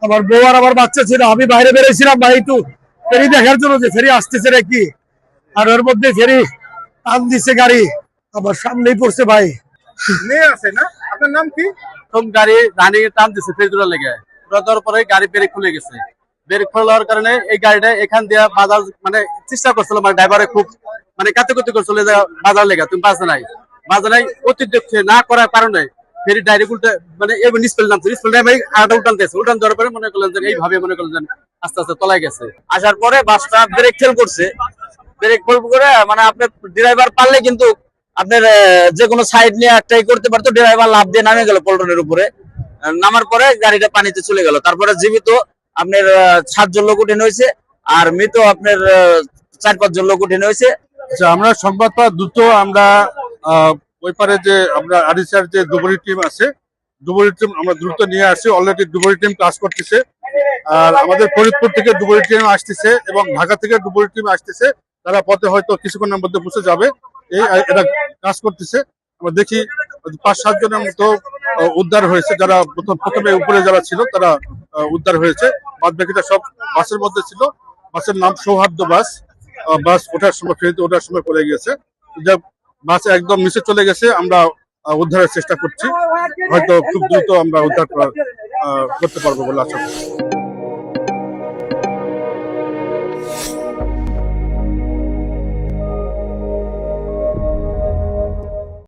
আমার বউ আর আমার বাচ্চা ছিল, আমি বাইরে বেরিয়েছিলাম ভাই একটু ফেরি দেখার জন্য যে ফেরি আসতেছে নাকি। আর ওর মধ্যে ফেরি টান দিছে গাড়ি, আমার সামনেই পড়ছে ভাই। মেয়ে আছে না? আপনার নাম কি? প্রথম গাড়ি রানিং এ টান দিচ্ছে ফেরি তোলার লেগে, তোলা দেওয়ার পরে গাড়ি ব্রেক খুলে গেছে। ব্রেক খোলার কারণে এই গাড়িটা এখান দিয়ে বাজার মানে চেষ্টা করছিল, মানে ড্রাইভারে খুব মানে কাছাকাছি করছিল যে বাজার লেগে তুমি বাজে নাই অতিরিক্ত না করার কারণে ফেরি ডাইরেক্ট উল্টে মানে এবার নিষ্পেল নামছে, নিষ্পেল নামে আটা উল্টানতেছে, উল্টান দেওয়ার পরে মনে করলেন যে এইভাবে মনে করলেন আস্তে আস্তে তলায় গেছে। আসার পরে বাসটা ব্রেক ফেল করছে, ব্রেক ফেল করে মানে আপনার ড্রাইভার পারলে কিন্তু আপনার যে কোনো সাইড নিয়ে একটাই করতে পারতো, ড্রাইভার লাফ দিয়ে নামে গেল পল্টনের উপরে। নামার পরে গাড়িটা পানিতে চলে গেল। তারপরে জীবিত আপনার 7 জন লোক উঠে হয়েছে, আর মৃত আপনার 4-5 জন লোক উঠে হয়েছে। আচ্ছা, আমরা সংবাদ পাওয়া দ্রুত আমরা ওই পারে যে আমরা আরিসার যে ডুবুরি টিম আছে, ডুবুরি টিম আমরা দ্রুত নিয়ে আসছি। অলরেডি ডুবুরি টিম কাজ করতেছে। আর আমাদের ফরিদপুর থেকে ডুবুরি টিম আসতেছে এবং ঢাকা থেকে ডুবুরি টিম আসতেছে। তারা পথে হয়তো কিছুক্ষণের মধ্যে পৌঁছে যাবে। এরা কাজ করতেছে। আমরা দেখি 5-7 জনের মতো উদ্ধার হয়েছে, যারা প্রথমে উপরে যারা ছিল তারা উদ্ধার হয়েছে। বাদ বাকিটা সব বাসের মধ্যে ছিল। বাসের নাম সৌহার্দ্য বাস। বাস ওঠার সময় ফেরিতে ওঠার সময় পড়ে গিয়েছে। বাস একদম নিচে চলে গেছে। আমরা উদ্ধারের চেষ্টা করছি, হয়তো খুব দ্রুত আমরা উদ্ধার করতে পারবো বলে আশা করছি।